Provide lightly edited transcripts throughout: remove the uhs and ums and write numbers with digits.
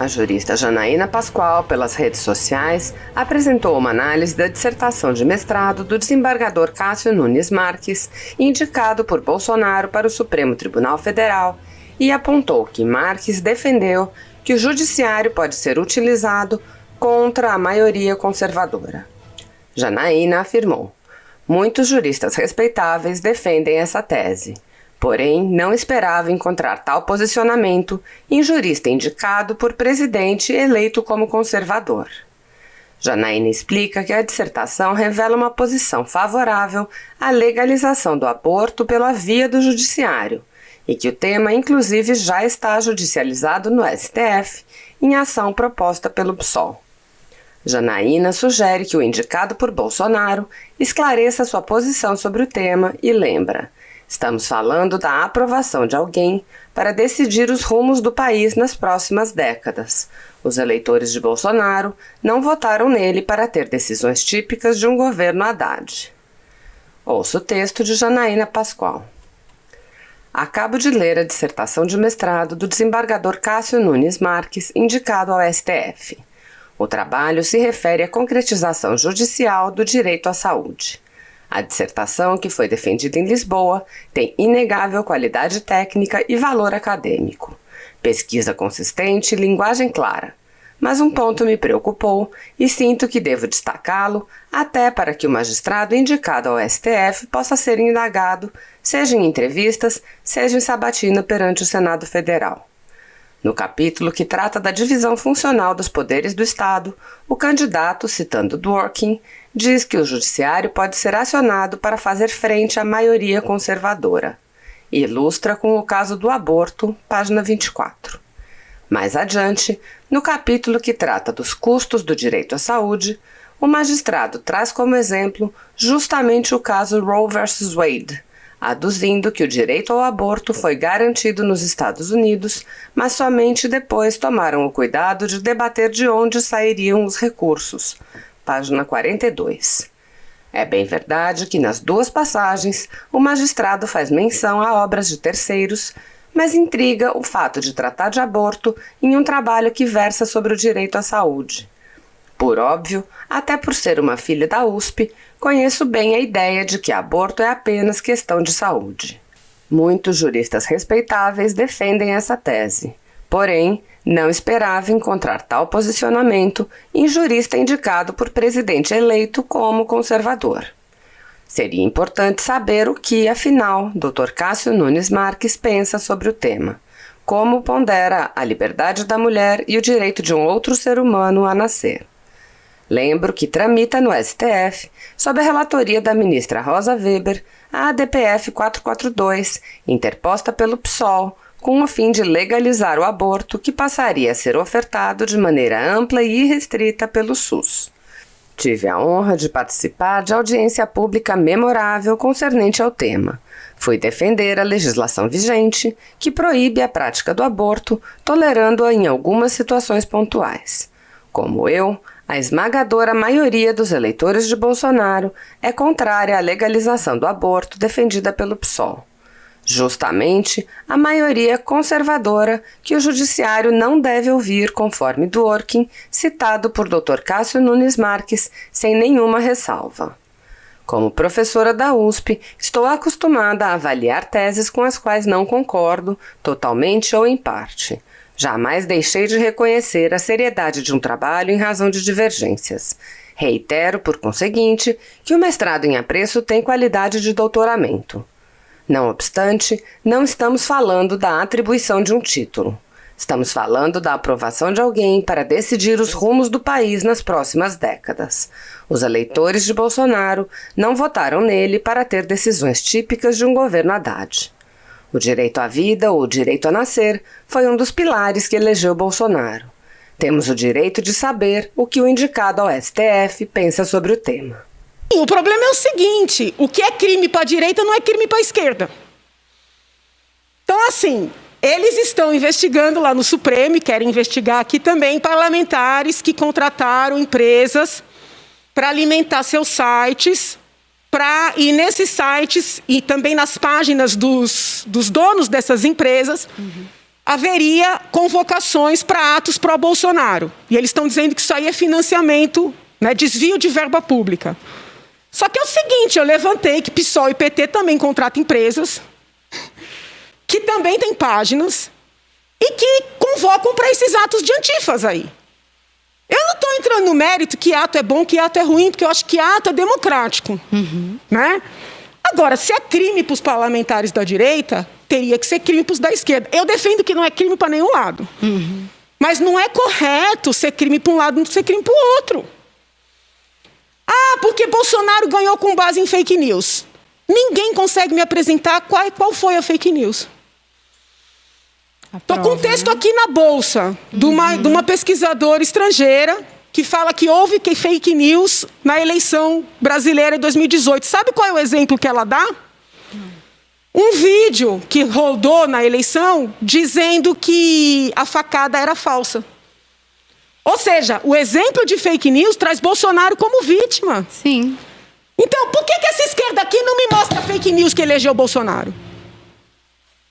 A jurista Janaína Pascoal, pelas redes sociais, apresentou uma análise da dissertação de mestrado do desembargador Cássio Nunes Marques, indicado por Bolsonaro para o Supremo Tribunal Federal, e apontou que Marques defendeu que o judiciário pode ser utilizado contra a maioria conservadora. Janaína afirmou: muitos juristas respeitáveis defendem essa tese. Porém, não esperava encontrar tal posicionamento em jurista indicado por presidente eleito como conservador. Janaína explica que a dissertação revela uma posição favorável à legalização do aborto pela via do judiciário e que o tema, inclusive, já está judicializado no STF em ação proposta pelo PSOL. Janaína sugere que o indicado por Bolsonaro esclareça sua posição sobre o tema e lembra: estamos falando da aprovação de alguém para decidir os rumos do país nas próximas décadas. Os eleitores de Bolsonaro não votaram nele para ter decisões típicas de um governo Haddad. Ouça o texto de Janaína Pascoal. Acabo de ler a dissertação de mestrado do desembargador Cássio Nunes Marques, indicado ao STF. O trabalho se refere à concretização judicial do direito à saúde. A dissertação, que foi defendida em Lisboa, tem inegável qualidade técnica e valor acadêmico. Pesquisa consistente e linguagem clara. Mas um ponto me preocupou e sinto que devo destacá-lo até para que o magistrado indicado ao STF possa ser indagado, seja em entrevistas, seja em sabatina perante o Senado Federal. No capítulo que trata da divisão funcional dos poderes do Estado, o candidato, citando Dworkin, diz que o judiciário pode ser acionado para fazer frente à maioria conservadora. E ilustra com o caso do aborto, página 24. Mais adiante, no capítulo que trata dos custos do direito à saúde, o magistrado traz como exemplo justamente o caso Roe vs. Wade, aduzindo que o direito ao aborto foi garantido nos Estados Unidos, mas somente depois tomaram o cuidado de debater de onde sairiam os recursos. Página 42. É bem verdade que nas duas passagens o magistrado faz menção a obras de terceiros, mas intriga o fato de tratar de aborto em um trabalho que versa sobre o direito à saúde. Por óbvio, até por ser uma filha da USP, conheço bem a ideia de que aborto é apenas questão de saúde. Muitos juristas respeitáveis defendem essa tese. Porém, não esperava encontrar tal posicionamento em jurista indicado por presidente eleito como conservador. Seria importante saber o que, afinal, Dr. Cássio Nunes Marques pensa sobre o tema. Como pondera a liberdade da mulher e o direito de um outro ser humano a nascer. Lembro que tramita no STF, sob a relatoria da ministra Rosa Weber, a ADPF 442, interposta pelo PSOL, com o fim de legalizar o aborto que passaria a ser ofertado de maneira ampla e irrestrita pelo SUS. Tive a honra de participar de audiência pública memorável concernente ao tema. Fui defender a legislação vigente, que proíbe a prática do aborto, tolerando-a em algumas situações pontuais. Como eu, a esmagadora maioria dos eleitores de Bolsonaro é contrária à legalização do aborto defendida pelo PSOL. Justamente a maioria conservadora que o judiciário não deve ouvir, conforme Dworkin, citado por Dr. Cássio Nunes Marques, sem nenhuma ressalva. Como professora da USP, estou acostumada a avaliar teses com as quais não concordo, totalmente ou em parte. Jamais deixei de reconhecer a seriedade de um trabalho em razão de divergências. Reitero, por conseguinte, que o mestrado em apreço tem qualidade de doutoramento. Não obstante, não estamos falando da atribuição de um título. Estamos falando da aprovação de alguém para decidir os rumos do país nas próximas décadas. Os eleitores de Bolsonaro não votaram nele para ter decisões típicas de um governo Haddad. O direito à vida ou o direito a nascer foi um dos pilares que elegeu Bolsonaro. Temos o direito de saber o que o indicado ao STF pensa sobre o tema. O problema é o seguinte, o que é crime para a direita não é crime para a esquerda. Então, assim, eles estão investigando lá no Supremo e querem investigar aqui também parlamentares que contrataram empresas para alimentar seus sites, e nesses sites e também nas páginas dos donos dessas empresas, haveria convocações para atos pró-Bolsonaro. E eles estão dizendo que isso aí é financiamento, né, desvio de verba pública. Só que é o seguinte, eu levantei que PSOL e PT também contratam empresas, que também têm páginas, e que convocam para esses atos de antifas aí. Eu não estou entrando no mérito que ato é bom, que ato é ruim, porque eu acho que ato é democrático. Né? Agora, se é crime para os parlamentares da direita, teria que ser crime para os da esquerda. Eu defendo que não é crime para nenhum lado. Mas não é correto ser crime para um lado e não ser crime para o outro. Ah, porque Bolsonaro ganhou com base em fake news. Ninguém consegue me apresentar qual foi a fake news. Estou com um texto aqui na bolsa de uma pesquisadora estrangeira que fala que houve fake news na eleição brasileira de 2018. Sabe qual é o exemplo que ela dá? Um vídeo que rodou na eleição dizendo que a facada era falsa. Ou seja, o exemplo de fake news traz Bolsonaro como vítima. Sim. Então, por que essa esquerda aqui não me mostra fake news que elegeu Bolsonaro?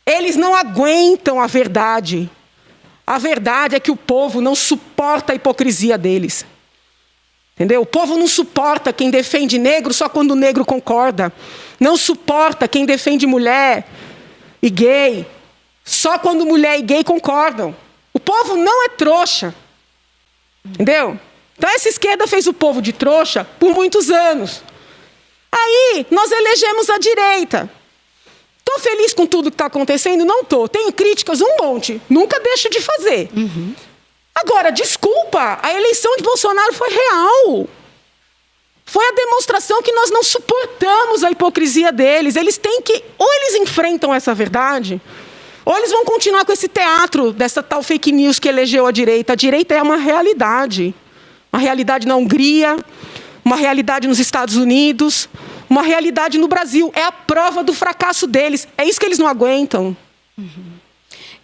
Eles não aguentam a verdade. A verdade é que o povo não suporta a hipocrisia deles. Entendeu? O povo não suporta quem defende negro só quando o negro concorda. Não suporta quem defende mulher e gay só quando mulher e gay concordam. O povo não é trouxa. Entendeu? Então essa esquerda fez o povo de trouxa por muitos anos. Aí nós elegemos a direita. Estou feliz com tudo que está acontecendo? Não estou. Tenho críticas um monte. Nunca deixo de fazer. Agora, desculpa, a eleição de Bolsonaro foi real. Foi a demonstração que nós não suportamos a hipocrisia deles. Eles têm que... Ou eles enfrentam essa verdade, ou eles vão continuar com esse teatro dessa tal fake news que elegeu a direita. A direita é uma realidade. Uma realidade na Hungria, uma realidade nos Estados Unidos, uma realidade no Brasil. É a prova do fracasso deles. É isso que eles não aguentam.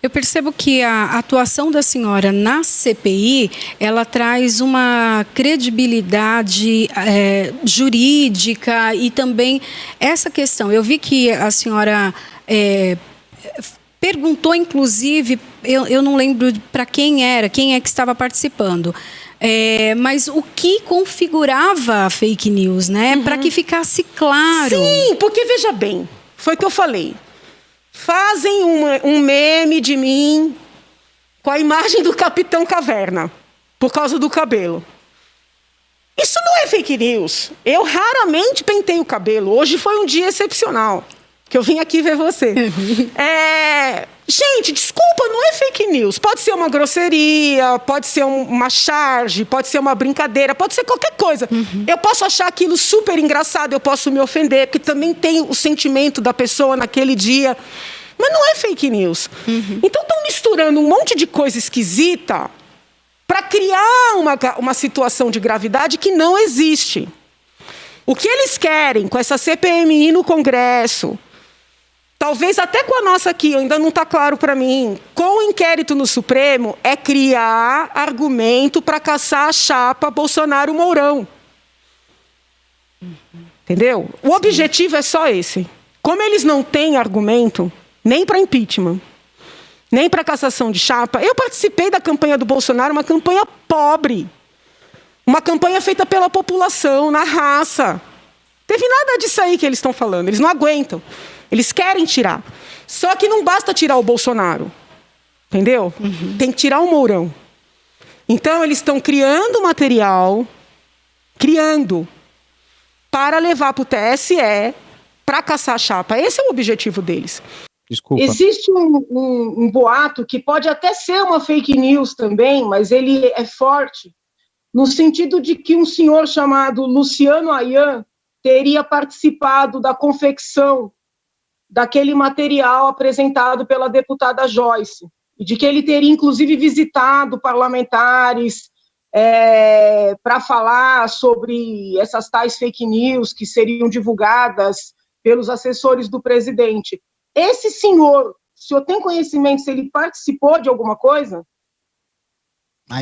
Eu percebo que a atuação da senhora na CPI, ela traz uma credibilidade jurídica e também essa questão. Eu vi que a senhora perguntou, inclusive, eu não lembro para quem é que estava participando, mas o que configurava a fake news, né? Para que ficasse claro. Sim, porque veja bem, foi o que eu falei. Fazem um meme de mim com a imagem do Capitão Caverna, por causa do cabelo. Isso não é fake news. Eu raramente pentei o cabelo. Hoje foi um dia excepcional, que eu vim aqui ver você. Gente, desculpa, não é fake news. Pode ser uma grosseria, pode ser uma charge, pode ser uma brincadeira, pode ser qualquer coisa. Eu posso achar aquilo super engraçado, eu posso me ofender, porque também tem o sentimento da pessoa naquele dia. Mas não é fake news. Então estão misturando um monte de coisa esquisita para criar uma situação de gravidade que não existe. O que eles querem com essa CPMI no Congresso, talvez até com a nossa aqui, ainda não está claro para mim, com o inquérito no Supremo, é criar argumento para caçar a chapa Bolsonaro-Mourão. Entendeu? O objetivo é só esse. Como eles não têm argumento, nem para impeachment, nem para cassação de chapa, eu participei da campanha do Bolsonaro, uma campanha pobre, uma campanha feita pela população, na raça. Teve nada disso aí que eles estão falando, eles não aguentam. Eles querem tirar. Só que não basta tirar o Bolsonaro. Entendeu? Tem que tirar o Mourão. Então, eles estão criando material, para levar para o TSE, para caçar a chapa. Esse é o objetivo deles. Desculpa. Existe um boato que pode até ser uma fake news também, mas ele é forte, no sentido de que um senhor chamado Luciano Ayan teria participado da confecção daquele material apresentado pela deputada Joyce, e de que ele teria, inclusive, visitado parlamentares para falar sobre essas tais fake news que seriam divulgadas pelos assessores do presidente. Esse senhor, o senhor tem conhecimento se ele participou de alguma coisa?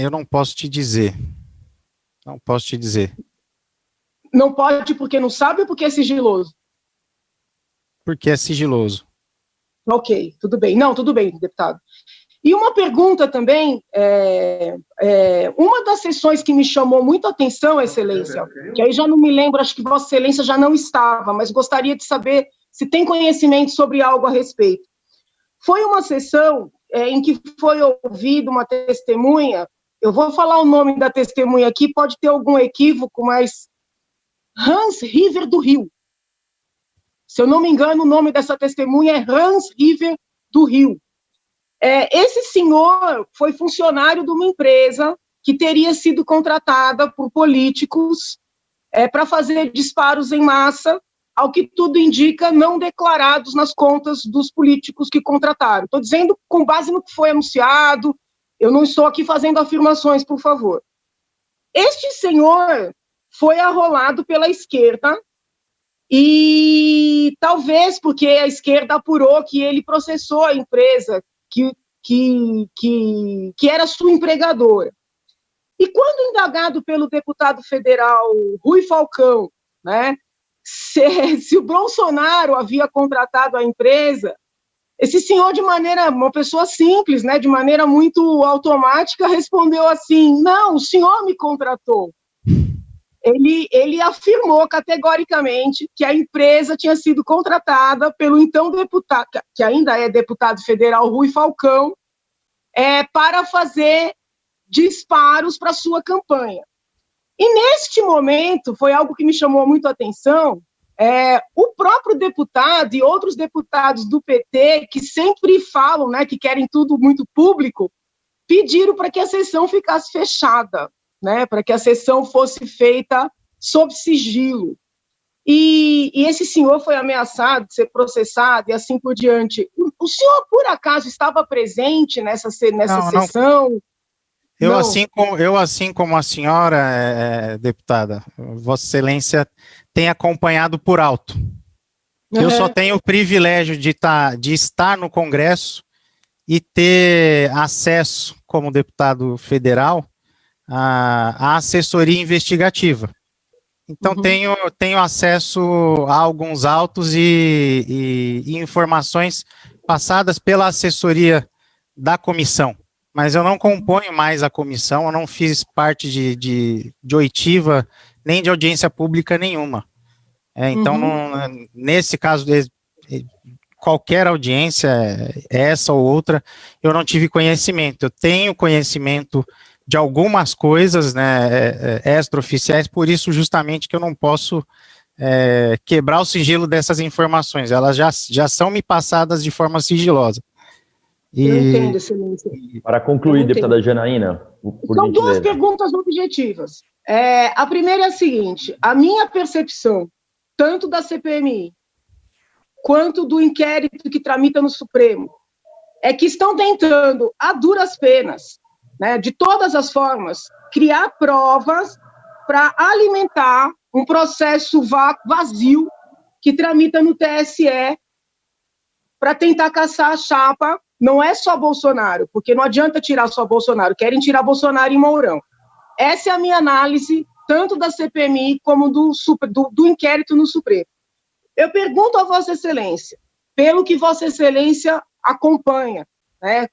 Eu não posso te dizer. Não posso te dizer. Não pode porque não sabe ou porque é sigiloso? Porque é sigiloso. Ok, tudo bem. Não, tudo bem, deputado. E uma pergunta também, uma das sessões que me chamou muito a atenção, Excelência, que aí já não me lembro, acho que Vossa Excelência já não estava, mas gostaria de saber se tem conhecimento sobre algo a respeito. Foi uma sessão em que foi ouvida uma testemunha, eu vou falar o nome da testemunha aqui, pode ter algum equívoco, mas Hans River do Rio. Se eu não me engano, o nome dessa testemunha é Hans River do Rio. Esse senhor foi funcionário de uma empresa que teria sido contratada por políticos para fazer disparos em massa, ao que tudo indica, não declarados nas contas dos políticos que contrataram. Estou dizendo com base no que foi anunciado, eu não estou aqui fazendo afirmações, por favor. Este senhor foi arrolado pela esquerda, e talvez porque a esquerda apurou que ele processou a empresa que era sua empregadora. E quando indagado pelo deputado federal Rui Falcão, né, se o Bolsonaro havia contratado a empresa, esse senhor, uma pessoa simples, né, de maneira muito automática, respondeu assim: não, o senhor me contratou. Ele afirmou categoricamente que a empresa tinha sido contratada pelo então deputado, que ainda é deputado federal, Rui Falcão, para fazer disparos para sua campanha. E neste momento, foi algo que me chamou muito a atenção, o próprio deputado e outros deputados do PT, que sempre falam, né, que querem tudo muito público, pediram para que a sessão ficasse fechada, né, para que a sessão fosse feita sob sigilo. E esse senhor foi ameaçado de ser processado e assim por diante. O senhor, por acaso, estava presente nessa sessão? Não. Eu, assim como a senhora, deputada, Vossa Excelência tem acompanhado por alto. Eu só tenho o privilégio de estar no Congresso e ter acesso, como deputado federal, à assessoria investigativa. Então, tenho acesso a alguns autos e informações passadas pela assessoria da comissão. Mas eu não componho mais a comissão, eu não fiz parte de oitiva, nem de audiência pública nenhuma. Então, nesse caso, qualquer audiência, essa ou outra, eu não tive conhecimento. Eu tenho conhecimento de algumas coisas, né, extraoficiais, por isso justamente que eu não posso quebrar o sigilo dessas informações. Elas já são me passadas de forma sigilosa. Eu entendo, Excelência. Para concluir, deputada Janaína, por São gentileza. duas perguntas objetivas. A primeira é a seguinte: a minha percepção, tanto da CPMI quanto do inquérito que tramita no Supremo, é que estão tentando, a duras penas, né, de todas as formas, criar provas para alimentar um processo vazio que tramita no TSE para tentar caçar a chapa. Não é só Bolsonaro, porque não adianta tirar só Bolsonaro, querem tirar Bolsonaro e Mourão. Essa é a minha análise, tanto da CPMI como do inquérito no Supremo. Eu pergunto a Vossa Excelência, pelo que Vossa Excelência acompanha, né?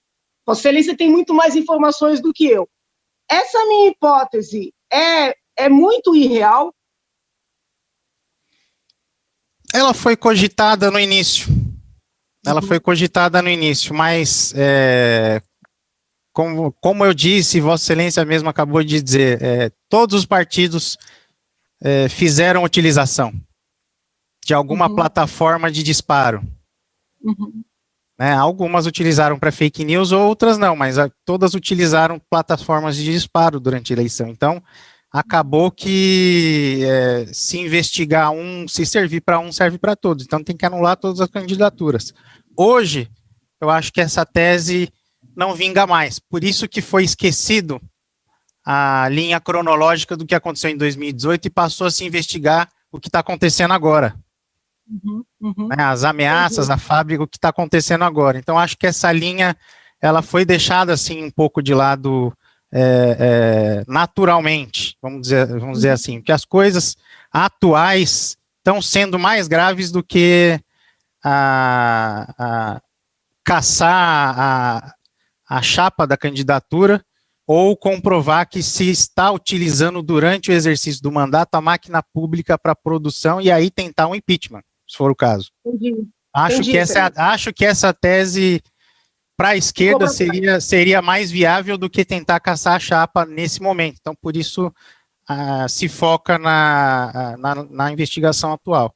Vossa Excelência tem muito mais informações do que eu. Essa minha hipótese é muito irreal? Ela foi cogitada no início. Mas, como eu disse, Vossa Excelência mesmo acabou de dizer, todos os partidos fizeram utilização de alguma plataforma de disparo. Algumas utilizaram para fake news, outras não, mas todas utilizaram plataformas de disparo durante a eleição. Então, acabou que se investigar se servir para um, serve para todos. Então, tem que anular todas as candidaturas. Hoje, eu acho que essa tese não vinga mais. Por isso que foi esquecido a linha cronológica do que aconteceu em 2018 e passou a se investigar o que está acontecendo agora. As ameaças à fábrica, o que está acontecendo agora. Então, acho que essa linha ela foi deixada assim um pouco de lado naturalmente, vamos dizer assim, porque as coisas atuais estão sendo mais graves do que caçar a chapa da candidatura ou comprovar que se está utilizando durante o exercício do mandato a máquina pública para produção e aí tentar um impeachment, se for o caso. Entendi. Acho que essa tese para a esquerda seria mais viável do que tentar caçar a chapa nesse momento. Então, por isso, se foca na investigação atual.